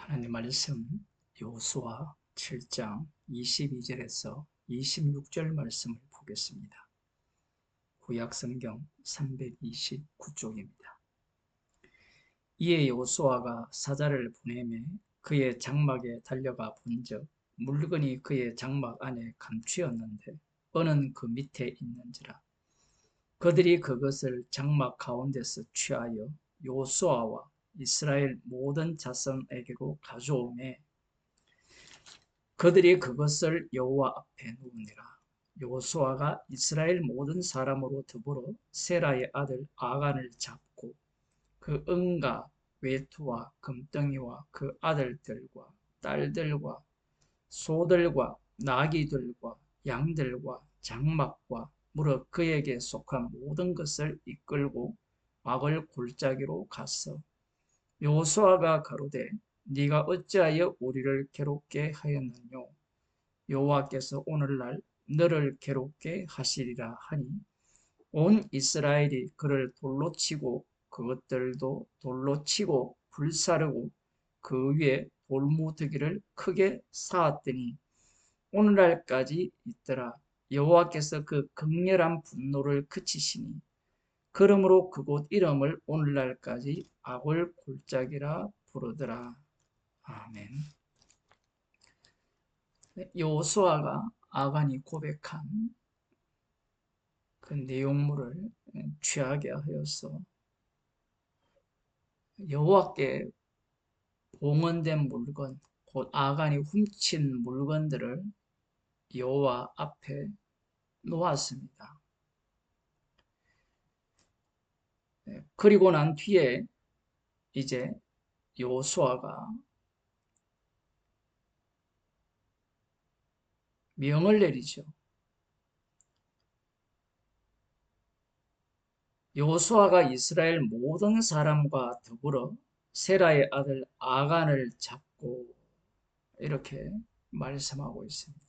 하나님 말씀 여호수아 7장 22절에서 26절 말씀을 보겠습니다. 구약 성경 329쪽입니다. 이에 여호수아가 사자를 보내매 그의 장막에 달려가 본즉 물건이 그의 장막 안에 감추었는데 은은 그 밑에 있는지라. 그들이 그것을 장막 가운데서 취하여 여호수아와 이스라엘 모든 자손에게로 가져오매 그들이 그것을 여호와 앞에 놓으니라. 여호수아가 이스라엘 모든 사람으로 더불어 세라의 아들 아간을 잡고 그 은과 외투와 금덩이와 그 아들들과 딸들과 소들과 나귀들과 양들과 장막과 무릇 그에게 속한 모든 것을 이끌고 악을 골짜기로 갔어. 여호수아가 가로되 네가 어찌하여 우리를 괴롭게 하였느뇨? 여호와께서 오늘날 너를 괴롭게 하시리라 하니 온 이스라엘이 그를 돌로 치고 그것들도 돌로 치고 불사르고 그 위에 돌무더기를 크게 쌓았더니 오늘날까지 있더라. 여호와께서 그 극렬한 분노를 그치시니 그러므로 그곳 이름을 오늘날까지 악을 골짜기라 부르더라. 아멘. 여호수아가 아간이 고백한 그 내용물을 취하게 하여서 여호와께 봉헌된 물건, 곧 아간이 훔친 물건들을 여호와 앞에 놓았습니다. 그리고 난 뒤에 이제 여호수아가 명을 내리죠. 여호수아가 이스라엘 모든 사람과 더불어 세라의 아들 아간을 잡고 이렇게 말씀하고 있습니다.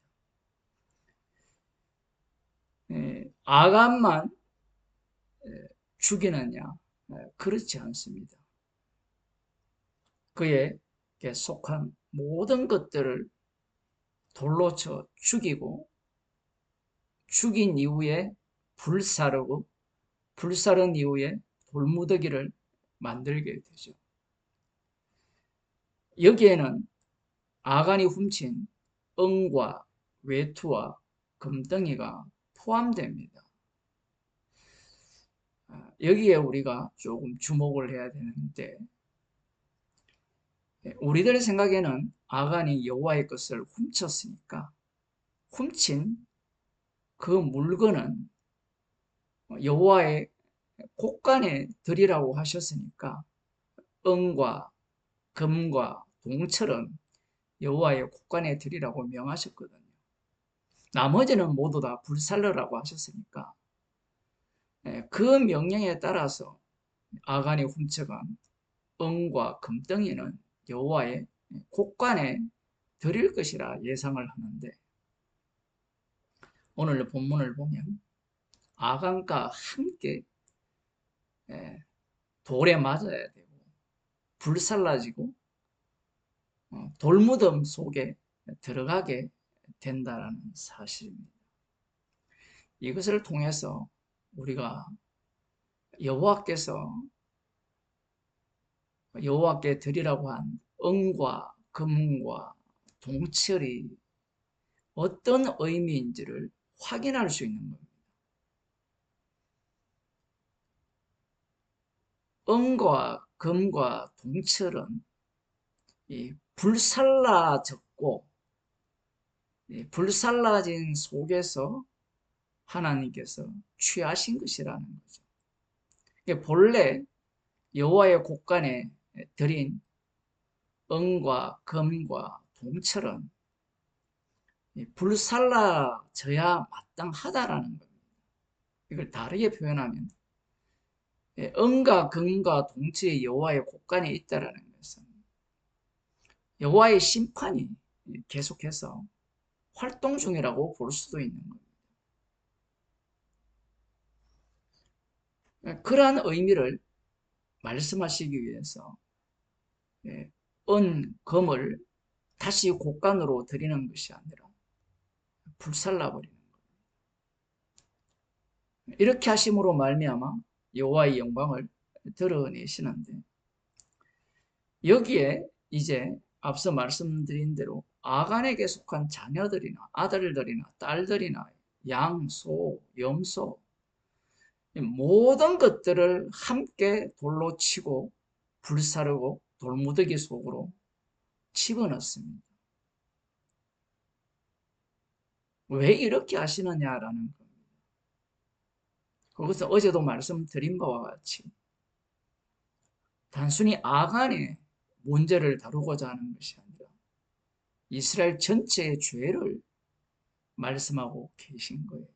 아간만 죽이느냐? 그렇지 않습니다. 그에게 속한 모든 것들을 돌로 쳐 죽이고 죽인 이후에 불사르고 불사른 이후에 돌무더기를 만들게 되죠. 여기에는 아간이 훔친 은과 외투와 금덩이가 포함됩니다. 여기에 우리가 조금 주목을 해야 되는데 우리들 생각에는 아간이 여호와의 것을 훔쳤으니까 훔친 그 물건은 여호와의 곳간에 드리라고 하셨으니까 은과 금과 동철은 여호와의 곳간에 드리라고 명하셨거든요. 나머지는 모두 다 불살르라고 하셨으니까 그 명령에 따라서 아간이 훔쳐간 은과 금덩이는 여호와의 곳간에 드릴 것이라 예상을 하는데 오늘 본문을 보면 아간과 함께 돌에 맞아야 되고 불살라지고 돌무덤 속에 들어가게 된다는 사실입니다. 이것을 통해서 우리가 여호와께서 여호와께 드리라고 한 은과 금과 동철이 어떤 의미인지를 확인할 수 있는 겁니다. 은과 금과 동철은 불살라졌고 불살라진 속에서 하나님께서 취하신 것이라는 거죠. 본래 여호와의 곳간에 드린 은과 금과 동철은 불살라져야 마땅하다라는 겁니다. 이걸 다르게 표현하면 은과 금과 동철이 여호와의 곳간에 있다라는 것은 여호와의 심판이 계속해서 활동 중이라고 볼 수도 있는 겁니다. 그러한 의미를 말씀하시기 위해서 검을 다시 곡간으로 들이는 것이 아니라 불살라버리는 거예요. 이렇게 하심으로 말미암아 여호와의 영광을 드러내시는데, 여기에 이제 앞서 말씀드린 대로 아간에게 속한 자녀들이나 아들들이나 딸들이나 양, 소, 염소, 모든 것들을 함께 돌로 치고 불사르고 돌무더기 속으로 집어넣습니다. 왜 이렇게 하시느냐라는 겁니다. 그것은 어제도 말씀드린 바와 같이 단순히 아간의 문제를 다루고자 하는 것이 아니라 이스라엘 전체의 죄를 말씀하고 계신 거예요.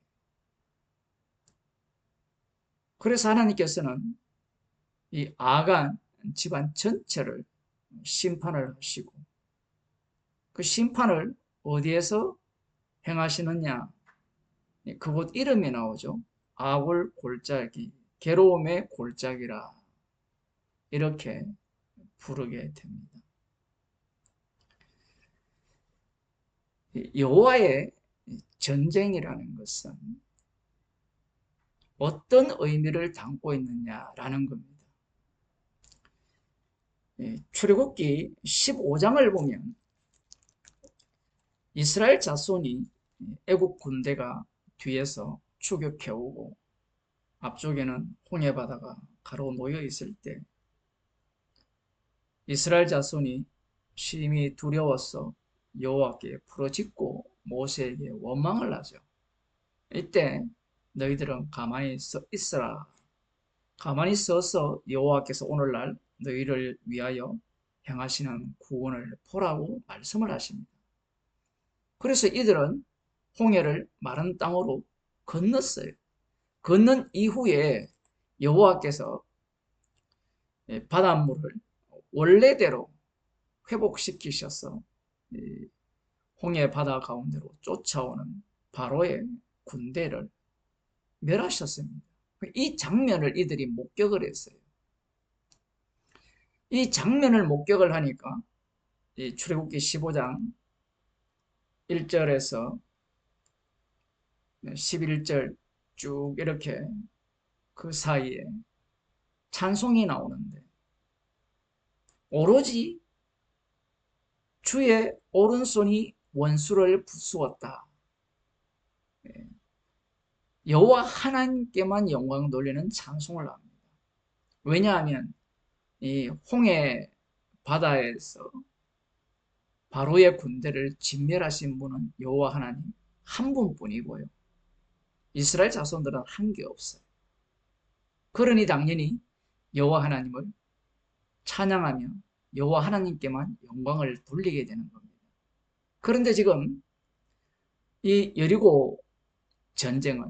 그래서 하나님께서는 이 아간 집안 전체를 심판을 하시고, 그 심판을 어디에서 행하시느냐? 그곳 이름이 나오죠. 아굴 골짜기, 괴로움의 골짜기라, 이렇게 부르게 됩니다. 여호와의 전쟁이라는 것은 어떤 의미를 담고 있느냐라는 겁니다. 출애굽기 15장을 보면 이스라엘 자손이 애국 군대가 뒤에서 추격해오고 앞쪽에는 홍해바다가 가로놓여 있을 때 이스라엘 자손이 심히 두려워서 여호와께 부르짖고 모세에게 원망을 하죠. 이때 너희들은 가만히 있어라. 가만히 서서 여호와께서 오늘날 너희를 위하여 행하시는 구원을 보라고 말씀을 하십니다. 그래서 이들은 홍해를 마른 땅으로 건넜어요. 건넌 이후에 여호와께서 바닷물을 원래대로 회복시키셔서 홍해 바다 가운데로 쫓아오는 바로의 군대를 멸하셨습니다. 이 장면을 이들이 목격을 했어요. 이 장면을 목격을 하니까 이 출애굽기 15장 1절에서 11절 쭉 이렇게 그 사이에 찬송이 나오는데, 오로지 주의 오른손이 원수를 부수었다. 여호와 하나님께만 영광 돌리는 찬송을 합니다. 왜냐하면 이 홍해 바다에서 바로의 군대를 진멸하신 분은 여호와 하나님 한 분뿐이고요. 이스라엘 자손들은 한 게 없어요. 그러니 당연히 여호와 하나님을 찬양하며 여호와 하나님께만 영광을 돌리게 되는 겁니다. 그런데 지금 이 여리고 전쟁은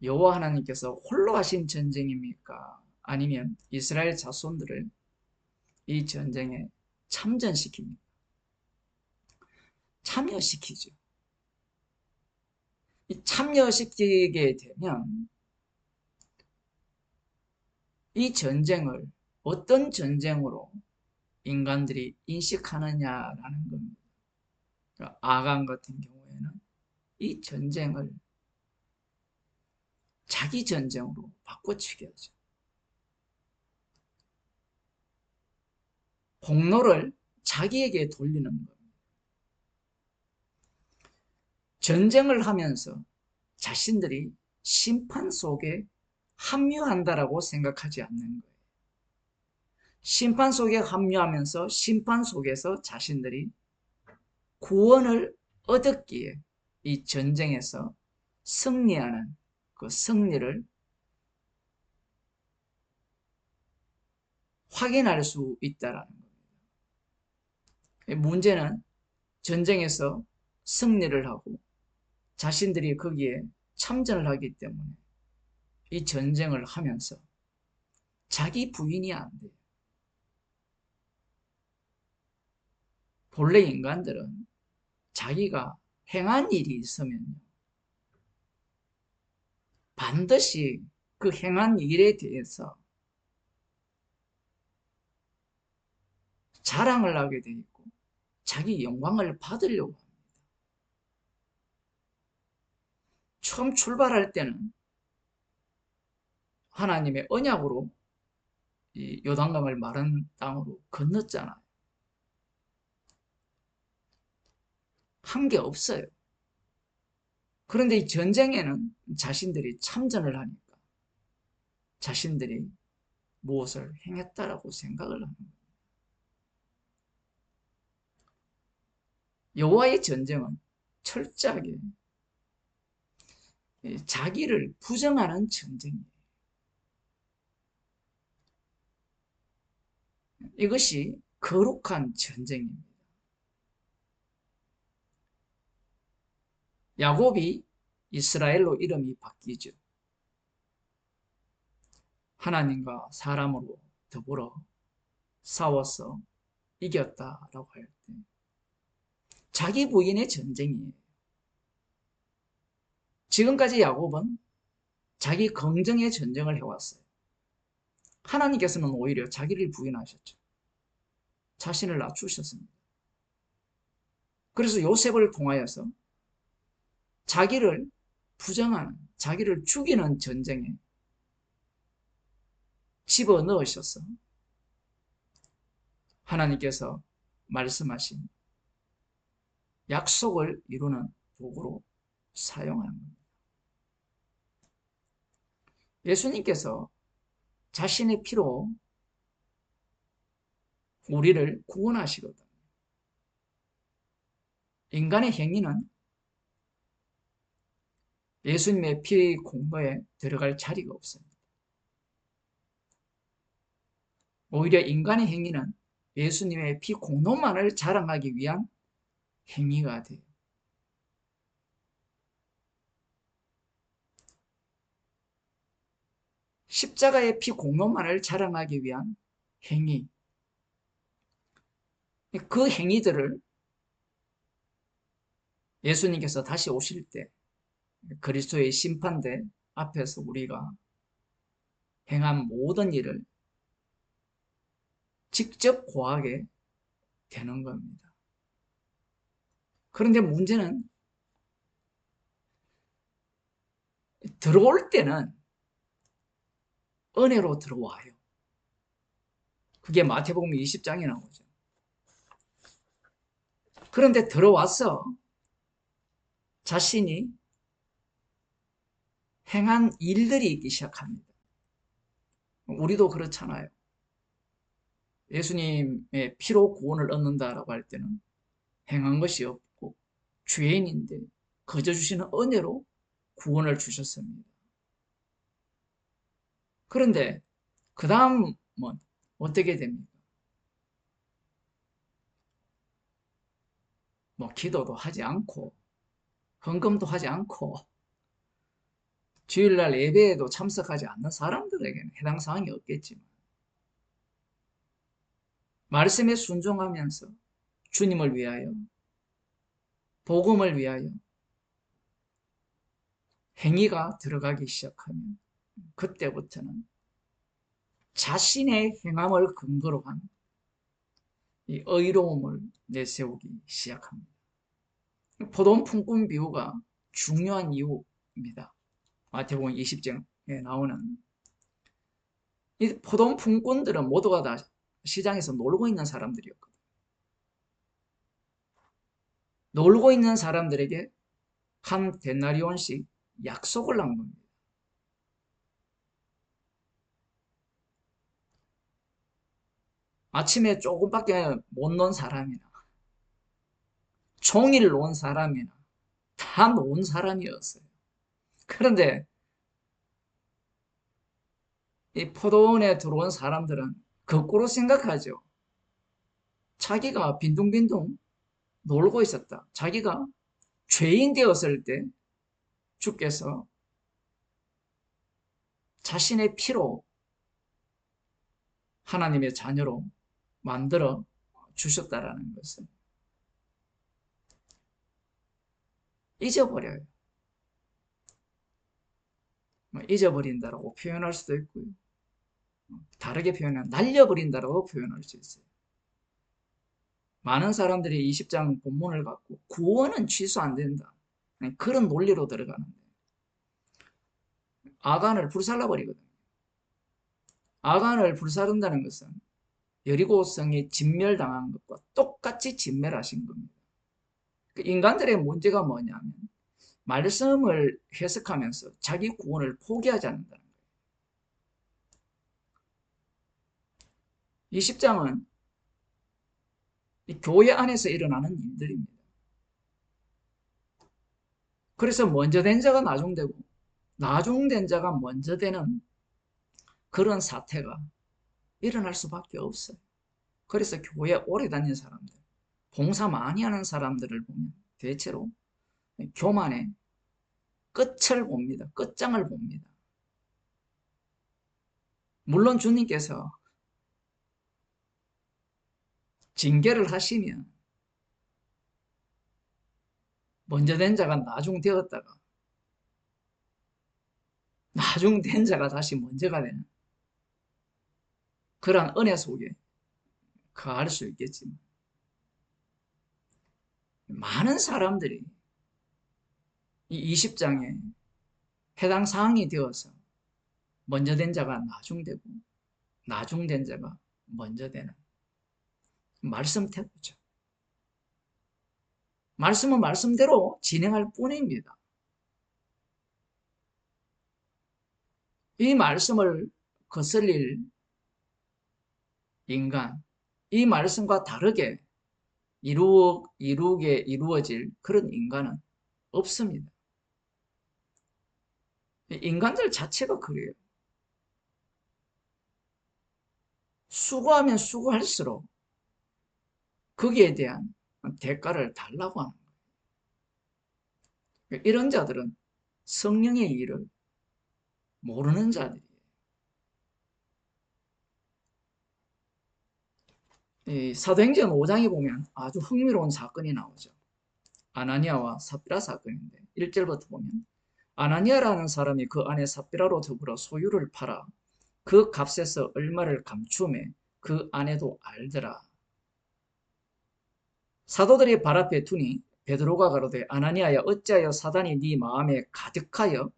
여호와 하나님께서 홀로 하신 전쟁입니까? 아니면 이스라엘 자손들을 이 전쟁에 참전시킵니까? 참여시키죠. 참여시키게 되면 이 전쟁을 어떤 전쟁으로 인간들이 인식하느냐라는 겁니다. 아간 같은 경우에는 이 전쟁을 자기 전쟁으로 바꿔치기 하죠. 공로를 자기에게 돌리는 겁니다. 전쟁을 하면서 자신들이 심판 속에 합류한다라고 생각하지 않는 거예요. 심판 속에 합류하면서 심판 속에서 자신들이 구원을 얻었기에 이 전쟁에서 승리하는 그 승리를 확인할 수 있다라는 겁니다. 문제는 전쟁에서 승리를 하고 자신들이 거기에 참전을 하기 때문에 이 전쟁을 하면서 자기 부인이 안 돼요. 본래 인간들은 자기가 행한 일이 있으면요, 반드시 그 행한 일에 대해서 자랑을 하게 돼 있고 자기 영광을 받으려고 합니다. 처음 출발할 때는 하나님의 언약으로 이 요단강을 마른 땅으로 건넜잖아요. 한 게 없어요. 그런데 이 전쟁에는 자신들이 참전을 하니까 자신들이 무엇을 행했다라고 생각을 하는 거예요. 여호와의 전쟁은 철저하게 자기를 부정하는 전쟁이에요. 이것이 거룩한 전쟁입니다. 야곱이 이스라엘로 이름이 바뀌죠. 하나님과 사람으로 더불어 싸워서 이겼다라고 할 때 자기 부인의 전쟁이에요. 지금까지 야곱은 자기 긍정의 전쟁을 해왔어요. 하나님께서는 오히려 자기를 부인하셨죠. 자신을 낮추셨습니다. 그래서 요셉을 통하여서 자기를 부정하는, 자기를 죽이는 전쟁에 집어넣으셔서 하나님께서 말씀하신 약속을 이루는 도구로 사용하는 겁니다. 예수님께서 자신의 피로 우리를 구원하시거든요. 인간의 행위는 예수님의 피 공로에 들어갈 자리가 없습니다. 오히려 인간의 행위는 예수님의 피 공로만을 자랑하기 위한 행위가 돼요. 십자가의 피 공로만을 자랑하기 위한 행위. 그 행위들을 예수님께서 다시 오실 때 그리스도의 심판대 앞에서 우리가 행한 모든 일을 직접 고하게 되는 겁니다. 그런데 문제는 들어올 때는 은혜로 들어와요. 그게 마태복음 20장에 나오죠. 그런데 들어와서 자신이 행한 일들이 있기 시작합니다. 우리도 그렇잖아요. 예수님의 피로 구원을 얻는다라고 할 때는 행한 것이 없고 죄인인데 거저 주시는 은혜로 구원을 주셨습니다. 그런데 그 다음은 어떻게 됩니까? 기도도 하지 않고 헌금도 하지 않고 주일날 예배에도 참석하지 않는 사람들에게는 해당 사항이 없겠지만 말씀에 순종하면서 주님을 위하여 복음을 위하여 행위가 들어가기 시작하면 그때부터는 자신의 행함을 근거로 한 이 의로움을 내세우기 시작합니다. 포도원 품꾼 비유가 중요한 이유입니다. 마태복음 20장에 나오는 이 포도원 품꾼들은 모두가 다 시장에서 놀고 있는 사람들이었거든요. 놀고 있는 사람들에게 한 데나리온씩 약속을 한 겁니다. 아침에 조금밖에 못 논 사람이나 종일 논 사람이나 다 논 사람이었어요. 그런데 이 포도원에 들어온 사람들은 거꾸로 생각하죠. 자기가 빈둥빈둥 놀고 있었다. 자기가 죄인 되었을 때 주께서 자신의 피로 하나님의 자녀로 만들어 주셨다라는 것을 잊어버려요. 잊어버린다라고 표현할 수도 있고요. 다르게 표현하면 날려버린다라고 표현할 수 있어요. 많은 사람들이 20장 본문을 갖고 구원은 취소 안 된다, 그런 논리로 들어가는데 아간을 불살라버리거든요. 아간을 불사른다는 것은 여리고성이 진멸당한 것과 똑같이 진멸하신 겁니다. 인간들의 문제가 뭐냐면 말씀을 해석하면서 자기 구원을 포기하지 않는다는 거예요. 20장은 교회 안에서 일어나는 일들입니다. 그래서 먼저 된 자가 나중되고 나중된 자가 먼저 되는 그런 사태가 일어날 수밖에 없어요. 그래서 교회 오래 다닌 사람들, 봉사 많이 하는 사람들을 보면 대체로 교만의 끝을 봅니다. 끝장을 봅니다. 물론 주님께서 징계를 하시면 먼저 된 자가 나중되었다가 나중된 자가 다시 먼저가 되는 그러한 은혜 속에 거할 수 있겠지만 많은 사람들이 이 20장에 해당 사항이 되어서 먼저 된 자가 나중되고 나중된 자가 먼저 되는 말씀 태도죠. 말씀은 말씀대로 진행할 뿐입니다. 이 말씀을 거슬릴 인간, 이 말씀과 다르게 이루어질 그런 인간은 없습니다. 인간들 자체가 그래요. 수고하면 수고할수록 거기에 대한 대가를 달라고 하는 거예요. 이런 자들은 성령의 일을 모르는 자들이에요. 이 사도행전 5장에 보면 아주 흥미로운 사건이 나오죠. 아나니아와 삽비라 사건인데 1절부터 보면 아나니아라는 사람이 그 안에 삽비라로 더불어 소유를 팔아 그 값에서 얼마를 감추매 그 아내도 알더라. 사도들이 발 앞에 두니 베드로가 가로되 아나니아야 어찌하여 사단이 네 마음에 가득하여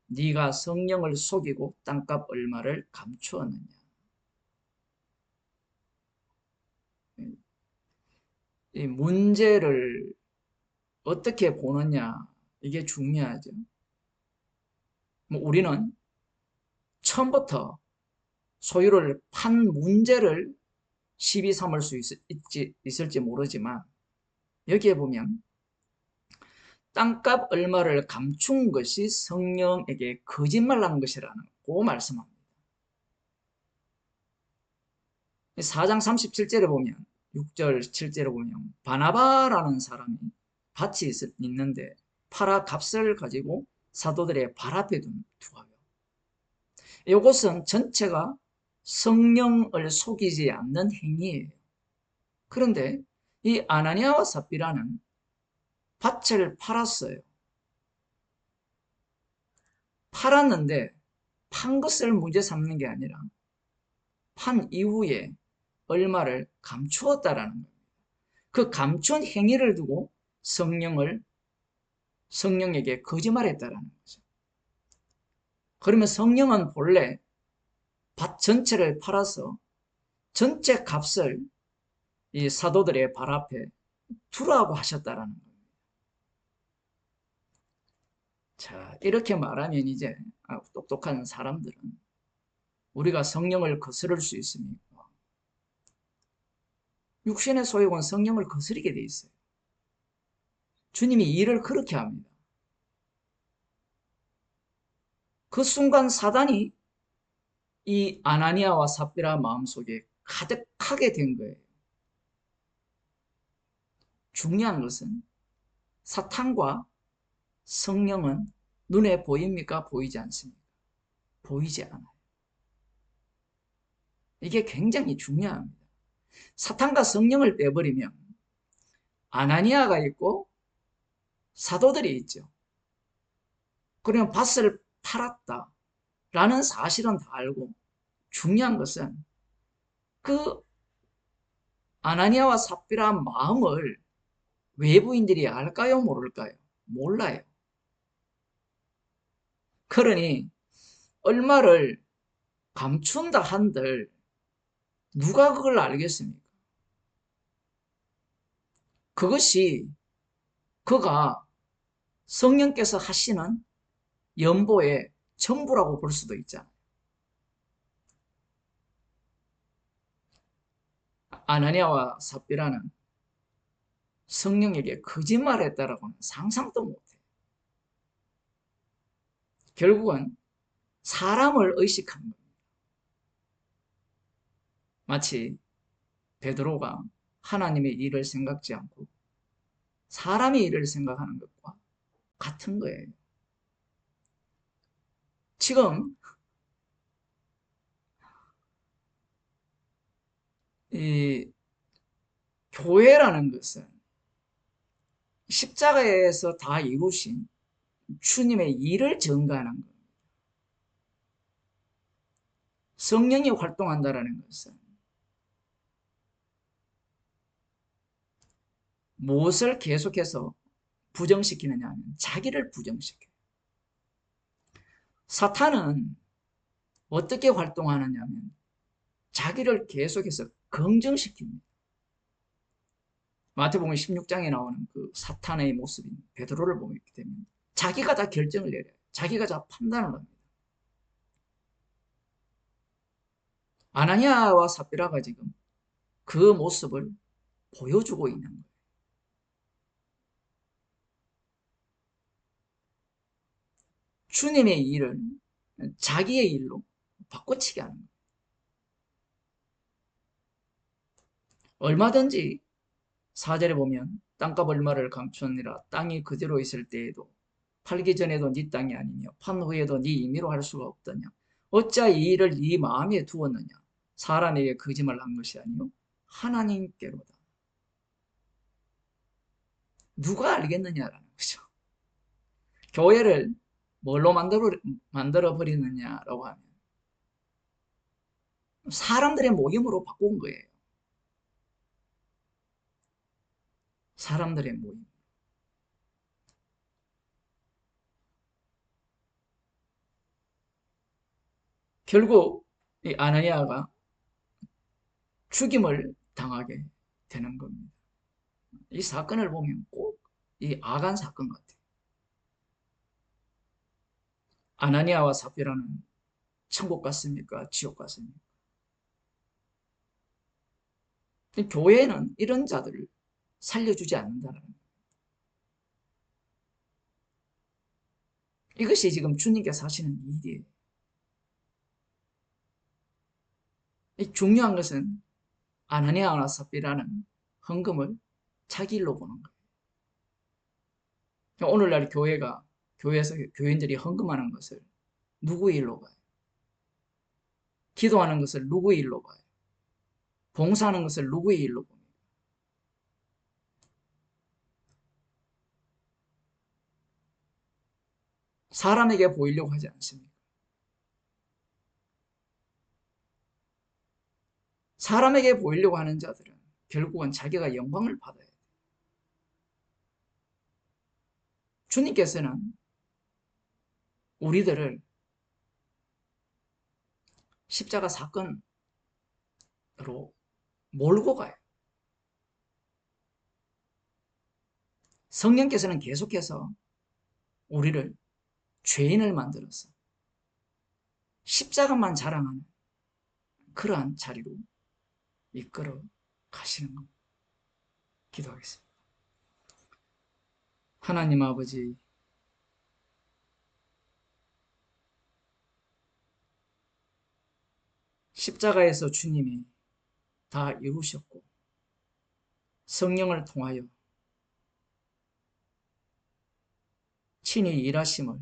네가 성령을 속이고 땅값 얼마를 감추었느냐. 이 문제를 어떻게 보느냐 이게 중요하죠. 뭐 우리는 처음부터 소유를 판 문제를 시비 삼을 수 있을지 모르지만 여기에 보면 땅값 얼마를 감춘 것이 성령에게 거짓말한 것이라고 말씀합니다. 4장 37절에 보면 6절 7절에 보면 바나바라는 사람이 밭이 있는데 팔아 값을 가지고 사도들의 발 앞에 두어요. 이것은 전체가 성령을 속이지 않는 행위예요. 그런데 이 아나니아와 삽비라는 밭을 팔았어요. 팔았는데 판 것을 문제 삼는 게 아니라 판 이후에 얼마를 감추었다라는 겁니다. 그 감춘 행위를 두고 성령에게 거짓말했다라는 거죠. 그러면 성령은 본래 밭 전체를 팔아서 전체 값을 이 사도들의 발 앞에 두라고 하셨다라는 겁니다. 자, 이렇게 말하면 이제 똑똑한 사람들은 우리가 성령을 거스를 수 있습니까? 육신의 소욕은 성령을 거스르게 돼 있어요. 주님이 일을 그렇게 합니다. 그 순간 사단이 이 아나니아와 삽비라 마음속에 가득하게 된 거예요. 중요한 것은 사탄과 성령은 눈에 보입니까? 보이지 않습니까? 보이지 않아요. 이게 굉장히 중요합니다. 사탄과 성령을 빼버리면 아나니아가 있고 사도들이 있죠. 그러면 밭을 팔았다라는 사실은 다 알고 중요한 것은 그 아나니아와 삽비라 마음을 외부인들이 알까요? 모를까요? 몰라요. 그러니 얼마를 감춘다 한들 누가 그걸 알겠습니까? 그것이 그가 성령께서 하시는 연보의 전부라고 볼 수도 있잖아요. 아나니아와 삽비라는 성령에게 거짓말했다라고는 상상도 못해요. 결국은 사람을 의식한 겁니다. 마치 베드로가 하나님의 일을 생각지 않고 사람의 일을 생각하는 것과 같은 거예요. 지금 이 교회라는 것은 십자가에서 다 이루신 주님의 일을 증가하는 겁니다. 성령이 활동한다는 것은 무엇을 계속해서 부정시키느냐 하면 자기를 부정시켜요. 사탄은 어떻게 활동하느냐 하면 자기를 계속해서 긍정시킵니다. 마태복음 16장에 나오는 그 사탄의 모습인 베드로를 보게 되면 자기가 다 결정을 내려요. 자기가 다 판단을 합니다. 아나니아와 삽비라가 지금 그 모습을 보여주고 있는 거예요. 주님의 일을 자기의 일로 바꿔치기 하는 거예요. 얼마든지 4절에 보면 땅값 얼마를 감추었니라 땅이 그대로 있을 때에도 팔기 전에도 네 땅이 아니며 판 후에도 네 임의로 할 수가 없더냐 어찌 이 일을 네 마음에 두었느냐 사람에게 거짓말 한 것이 아니요 하나님께로다. 누가 알겠느냐라는 거죠. 교회를 뭘로 만들어 버리느냐라고 하면 사람들의 모임으로 바꾼 거예요. 사람들의 모임. 결국 이 아나니아가 죽임을 당하게 되는 겁니다. 이 사건을 보면 꼭 이 아간 사건 같아요. 아나니아와 삽비라는 천국 갔습니까? 지옥 갔습니까? 교회는 이런 자들을 살려주지 않는다는 거예요. 이것이 지금 주님께서 하시는 일이에요. 중요한 것은 아나니아와 삽비라는 헌금을 자기 일로 보는 거예요. 오늘날 교회에서 교인들이 헌금하는 것을 누구 일로 봐요? 기도하는 것을 누구 일로 봐요? 봉사하는 것을 누구의 일로 봅니까? 사람에게 보이려고 하지 않습니까? 사람에게 보이려고 하는 자들은 결국은 자기가 영광을 받아야 돼요. 주님께서는 우리들을 십자가 사건으로 몰고 가요. 성령께서는 계속해서 우리를 죄인을 만들어서 십자가만 자랑하는 그러한 자리로 이끌어 가시는 겁니다. 기도하겠습니다. 하나님 아버지, 십자가에서 주님이 다 이루셨고 성령을 통하여 친히 일하심을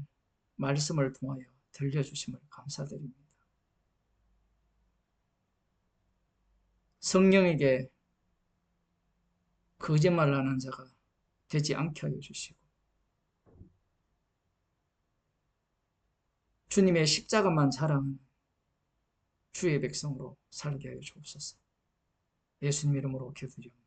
말씀을 통하여 들려주심을 감사드립니다. 성령에게 거짓말하는 자가 되지 않게 하여 주시고 주님의 십자가만 자랑하는 주의 백성으로 살게 하여 주옵소서. 예수님 이름으로 기도드립니다.